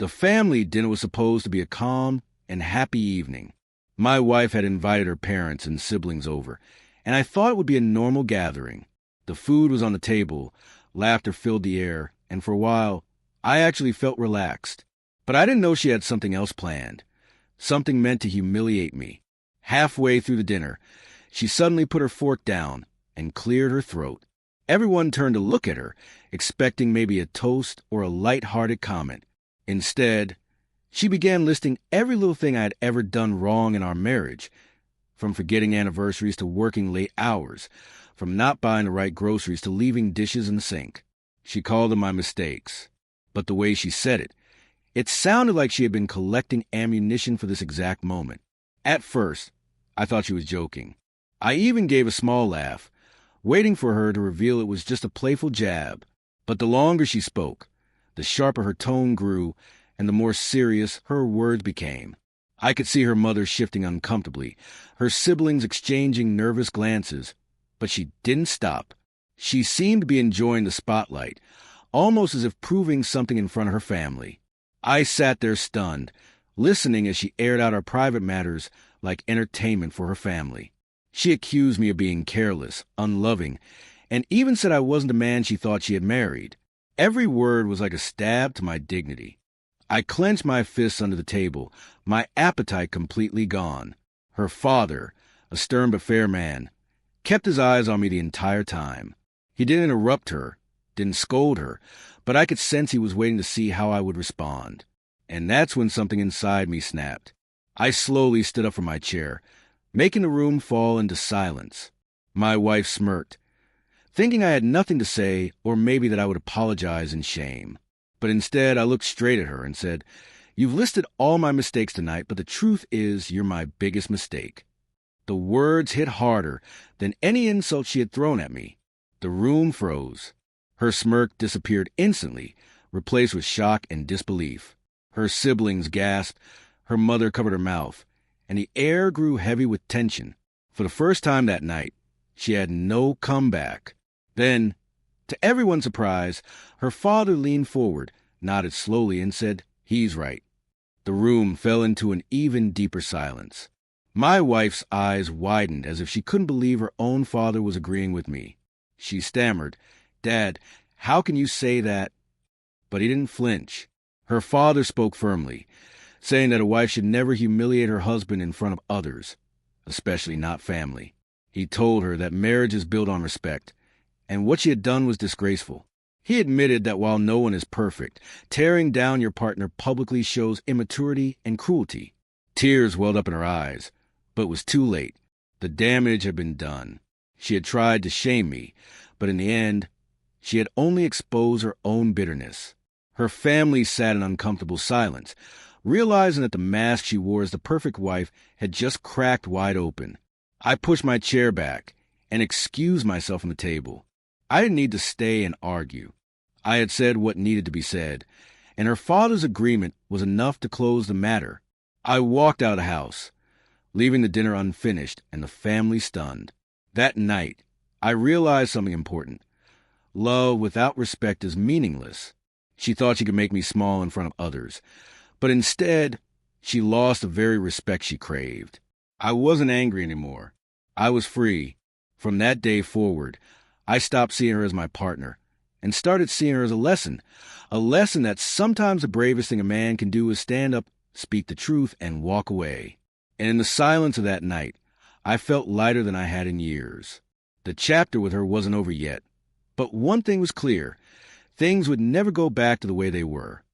The family dinner was supposed to be a calm and happy evening. My wife had invited her parents and siblings over, and I thought it would be a normal gathering. The food was on the table, laughter filled the air, and for a while, I actually felt relaxed. But I didn't know she had something else planned, something meant to humiliate me. Halfway through the dinner, she suddenly put her fork down and cleared her throat. Everyone turned to look at her, expecting maybe a toast or a light-hearted comment. Instead, she began listing every little thing I had ever done wrong in our marriage, from forgetting anniversaries to working late hours, from not buying the right groceries to leaving dishes in the sink. She called them my mistakes, but the way she said it sounded like she had been collecting ammunition for this exact moment. At first, I thought she was joking. I even gave a small laugh, waiting for her to reveal it was just a playful jab. But the longer she spoke, the sharper her tone grew, and the more serious her words became. I could see her mother shifting uncomfortably, her siblings exchanging nervous glances, but she didn't stop. She seemed to be enjoying the spotlight, almost as if proving something in front of her family. I sat there stunned, listening as she aired out our private matters like entertainment for her family. She accused me of being careless, unloving, and even said I wasn't the man she thought she had married. Every word was like a stab to my dignity. I clenched my fists under the table, my appetite completely gone. Her father, a stern but fair man, kept his eyes on me the entire time. He didn't interrupt her, didn't scold her, but I could sense he was waiting to see how I would respond. And that's when something inside me snapped. I slowly stood up from my chair, making the room fall into silence. My wife smirked, thinking I had nothing to say or maybe that I would apologize in shame. But instead, I looked straight at her and said, "You've listed all my mistakes tonight, but the truth is you're my biggest mistake." The words hit harder than any insult she had thrown at me. The room froze. Her smirk disappeared instantly, replaced with shock and disbelief. Her siblings gasped, her mother covered her mouth, and the air grew heavy with tension. For the first time that night, she had no comeback. Then, to everyone's surprise, her father leaned forward, nodded slowly, and said, "He's right." The room fell into an even deeper silence. My wife's eyes widened as if she couldn't believe her own father was agreeing with me. She stammered, "Dad, how can you say that?" But he didn't flinch. Her father spoke firmly, saying that a wife should never humiliate her husband in front of others, especially not family. He told her that marriage is built on respect, and what she had done was disgraceful. He admitted that while no one is perfect, tearing down your partner publicly shows immaturity and cruelty. Tears welled up in her eyes, but it was too late. The damage had been done. She had tried to shame me, but in the end, she had only exposed her own bitterness. Her family sat in uncomfortable silence, realizing that the mask she wore as the perfect wife had just cracked wide open. I pushed my chair back and excused myself from the table. I didn't need to stay and argue. I had said what needed to be said, and her father's agreement was enough to close the matter. I walked out of the house, leaving the dinner unfinished and the family stunned. That night, I realized something important. Love without respect is meaningless. She thought she could make me small in front of others, but instead, she lost the very respect she craved. I wasn't angry anymore. I was free. From that day forward, I stopped seeing her as my partner and started seeing her as a lesson that sometimes the bravest thing a man can do is stand up, speak the truth, and walk away. And in the silence of that night, I felt lighter than I had in years. The chapter with her wasn't over yet, but one thing was clear. Things would never go back to the way they were.